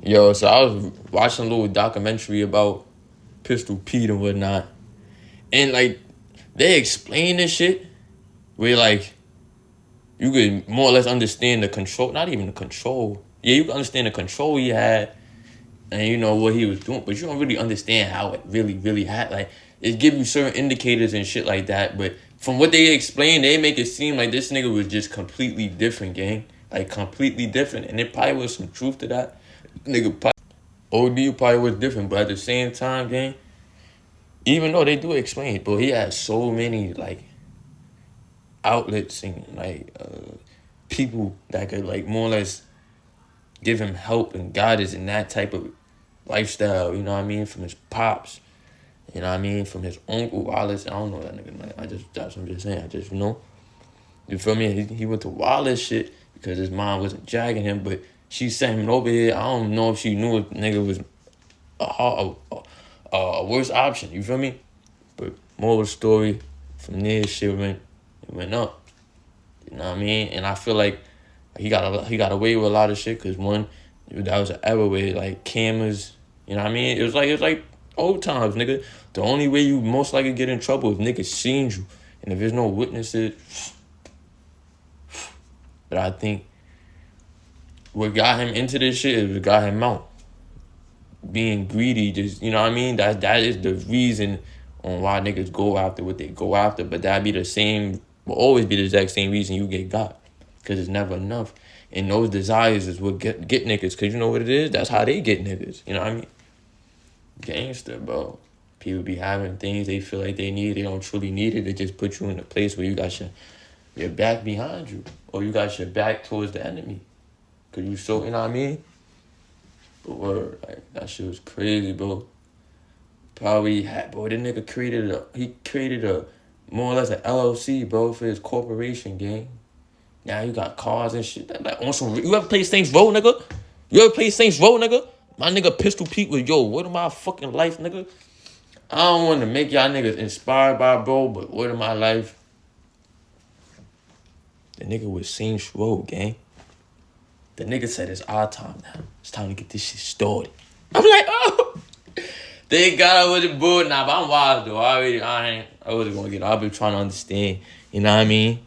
Yo, so I was watching a little documentary about Pistol Pete and whatnot, and like they explain this shit where like you could more or less understand the control, not even the control. Yeah, you can understand the control he had, and you know what he was doing, but you don't really understand how it really had. Like it give you certain indicators and shit like that, but from what they explain, they make it seem like this nigga was just completely different, gang. Like completely different, and there probably was some truth to that. Nigga probably OD probably was different, but at the same time, gang, even though they do explain it, but he had so many like outlets and like people that could like more or less give him help and guidance in that type of lifestyle, you know what I mean? From his pops, you know what I mean? From his uncle Wallace. I don't know that nigga. Like, that's what I'm just saying. I just, you know. You feel me? He went to Wallace shit because his mom wasn't dragging him, but she sent him over here. I don't know if she knew if nigga was a worse option. You feel me? But more of the story, from there shit went up. You know what I mean? And I feel like he got away with a lot of shit because one, that was an era where like cameras, you know what I mean? It was like old times, nigga. The only way you most likely get in trouble if niggas seen you. And if there's no witnesses. But I think what got him into this shit is what got him out. Being greedy, just, you know what I mean? That is the reason on why niggas go after what they go after. But that be the same, will always be the exact same reason you get got. Because it's never enough. And those desires is what get niggas. Because you know what it is? That's how they get niggas. You know what I mean? Gangster, bro. People be having things they feel like they need. They don't truly need it. They just put you in a place where you got your back behind you. Or you got your back towards the enemy. Because you so, you know what I mean? But word, like, that shit was crazy, bro. Probably had, bro, that nigga created a more or less an LLC, bro, for his corporation, gang. Now you got cars and shit. Like, on some, you ever play Saints Row, nigga? You ever play Saints Row, nigga? My nigga Pistol Pete was, yo, what of my fucking life, nigga? I don't want to make y'all niggas inspired by, bro, but what of my life? The nigga was Saints Row, gang. The nigga said it's our time now. It's time to get this shit started. I'm like, oh. They got with the bull. Nah, but I'm wild, though. I wasn't going to get it. I've been trying to understand, you know what I mean?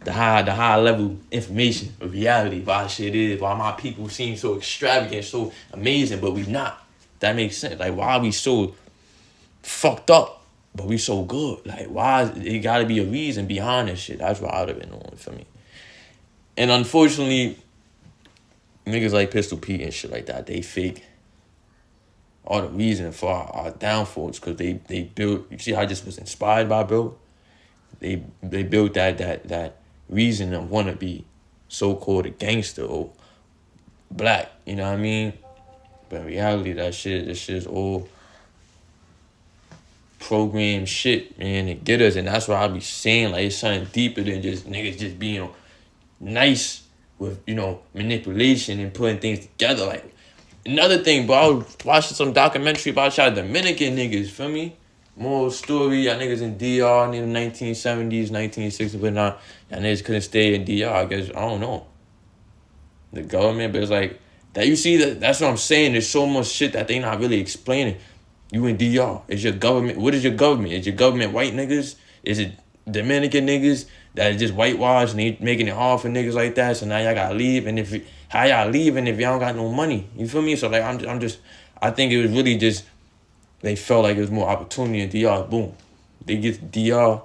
The high level information of reality, why shit is, why my people seem so extravagant, so amazing, but we not. That makes sense. Like, why we so fucked up, but we so good? Like, why? It gotta be a reason behind this shit. That's what I'd have been on for me. And unfortunately, niggas like Pistol Pete and shit like that, they fake all the reason for our downfalls because they built. You see how I just was inspired by Bill? They built that reason to want to be so-called a gangster or black, you know what I mean? But in reality, this shit is all programmed shit, man, to get us. And that's why I be saying, like, it's something deeper than just niggas just being nice with, you know, manipulation and putting things together. Like, another thing, bro, I was watching some documentary about y'all Dominican niggas, feel me? More story, y'all niggas in DR in the 1970s, 1960s, but not. Y'all niggas couldn't stay in DR, I guess, I don't know. The government, but it's like, that you see, that's what I'm saying. There's so much shit that they not really explaining. You in DR, is your government, what is your government? Is your government white niggas? Is it Dominican niggas that is just whitewashed and they making it hard for niggas like that? So now y'all gotta leave, and how y'all leaving if y'all don't got no money? You feel me? So like, I think it was really just, they felt like it was more opportunity in DR. Boom. They get to DR.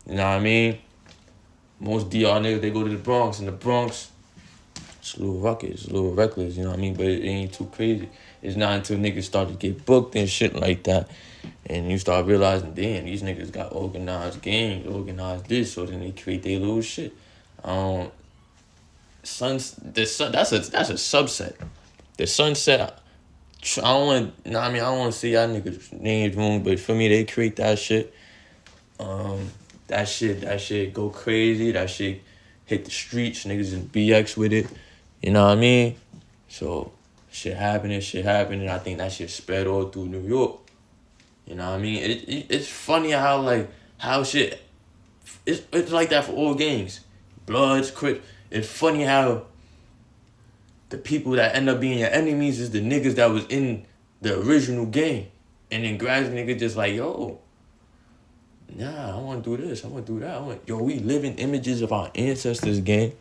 You know what I mean? Most DR niggas, they go to the Bronx. In the Bronx, it's a little ruckus, it's a little reckless, you know what I mean? But it ain't too crazy. It's not until niggas start to get booked and shit like that, and you start realizing, damn, these niggas got organized gangs, organized this, so then they create their little shit. That's a subset. The Sunset, I don't want to see y'all niggas names wrong, but for me, they create that shit. That shit go crazy. That shit hit the streets. Niggas in BX with it. You know what I mean? So, shit happening. I think that shit spread all through New York. You know what I mean? It's funny how shit, it's like that for all gangs. Bloods, Crips. It's funny how the people that end up being your enemies is the niggas that was in the original game. And then gradually niggas just like, yo, nah, I want to do this. I want to do that. Yo, we living images of our ancestors, gang.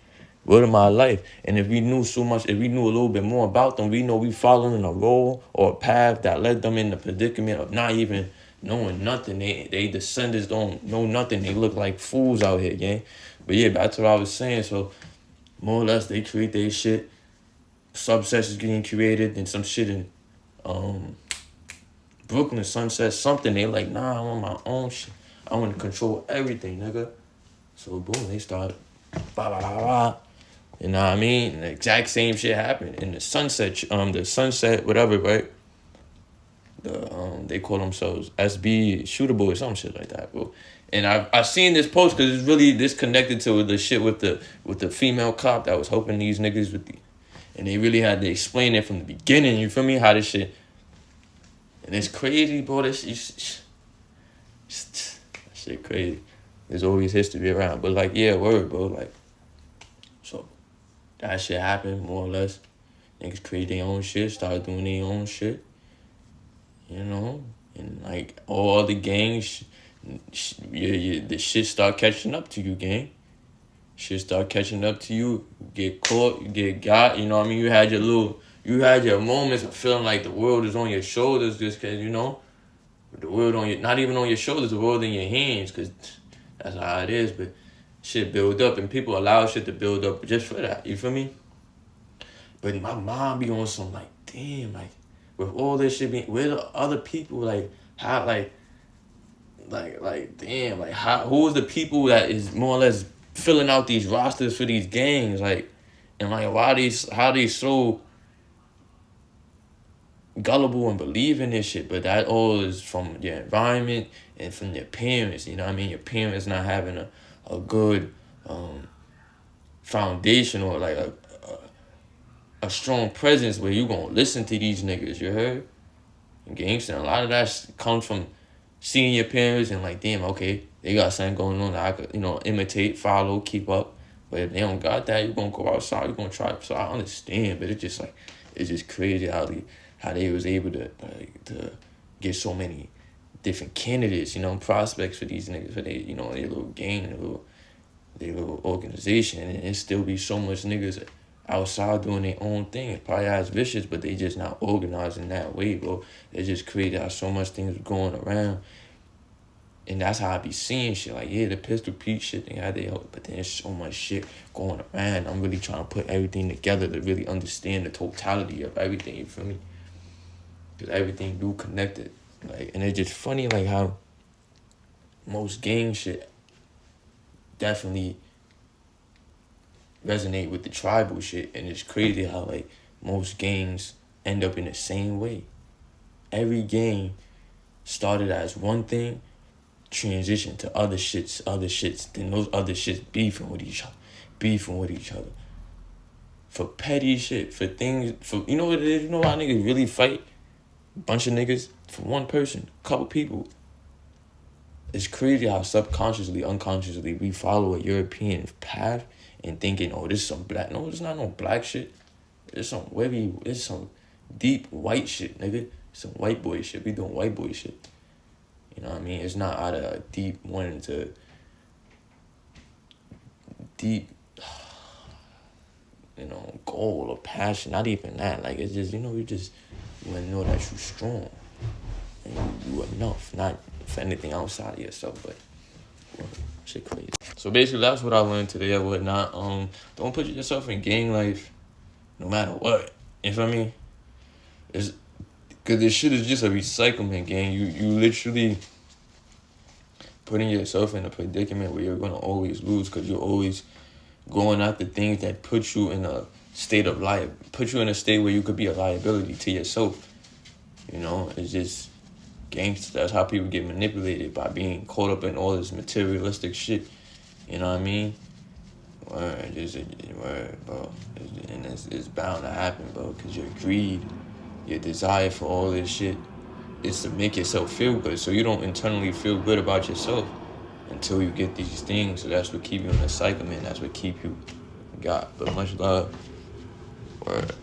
Word of my life. And if we knew so much, if we knew a little bit more about them, we know we following a role or a path that led them in the predicament of not even knowing nothing. They descendants don't know nothing. They look like fools out here, gang. But yeah, back to what I was saying. So more or less, they create their shit. Subsets is getting created, and some shit in Brooklyn, Sunset, something. They like, nah, I want my own shit. I want to control everything, nigga. So boom, they start, blah, blah, blah, blah. You know what I mean? And the exact same shit happened in the Sunset, whatever, right? They call themselves SB Shootable or some shit like that, bro. And I've seen this post because it's really disconnected to the shit with the female cop that was helping these niggas with and they really had to explain it from the beginning. You feel me? How this shit, and it's crazy, bro. This shit crazy. There's always history around, but like, yeah, word, bro. Like, so that shit happened more or less. Niggas create their own shit, start doing their own shit. You know, and like all the gangs, the shit start catching up to you, gang. Shit start catching up to you. You get caught, you get got. You know what I mean? You had your moments of feeling like the world is on your shoulders, just cause you know, the world not even on your shoulders, the world in your hands, cause that's how it is. But shit build up, and people allow shit to build up just for that. You feel me? But my mom be on some like, damn, like. With all this shit being, where the other people, like, how, like, damn, like, who's the people that is more or less filling out these rosters for these gangs, like, and, like, how they so gullible and believe in this shit, but that all is from your environment and from your parents, you know what I mean? Your parents not having a good foundation or, like, a strong presence where you gonna listen to these niggas, you heard? Gangsta. A lot of that comes from seeing your parents and like, damn, okay, they got something going on that I could, imitate, follow, keep up. But if they don't got that, you gonna go outside, you gonna try. So I understand, but it's just crazy how they was able to get so many different candidates, prospects for these niggas, for their little gang, their little organization, and it still be so much niggas outside doing their own thing. It probably as vicious, but they just not organized in that way, bro. They just created how so much things going around. And that's how I be seeing shit. Like, yeah, the Pistol Pete shit, they had their help, but then there's so much shit going around. I'm really trying to put everything together to really understand the totality of everything, you feel me? Because everything do connected. Like, and it's just funny, like, how most gang shit definitely resonate with the tribal shit, and it's crazy how like most gangs end up in the same way. Every gang started as one thing, transitioned to other shits, then those other shits beefing with each other. For petty shit, for things, you know what it is, you know how niggas really fight? A bunch of niggas for one person, couple people. It's crazy how subconsciously, unconsciously, we follow a European path and thinking, oh, this is some black. No, it's not no black shit. It's some deep white shit, nigga. Some white boy shit. We doing white boy shit. You know what I mean? It's not out of a deep wanting to goal or passion. Not even that. Like, it's just, you want to know that you're strong. And you enough. Not for anything outside of yourself, but shit crazy. So basically, that's what I learned today or whatnot. Don't put yourself in gang life, no matter what. You feel me? Because this shit is just a recyclement, gang. You literally putting yourself in a predicament where you're gonna always lose, because you're always going after things that put you in a state of put you in a state where you could be a liability to yourself. It's just gangster. That's how people get manipulated, by being caught up in all this materialistic shit. You know what I mean? Word, bro. And it's bound to happen, bro, because your greed, your desire for all this shit is to make yourself feel good. So you don't internally feel good about yourself until you get these things. So that's what keep you in the cycle, man. That's what keep you got. But much love. Word.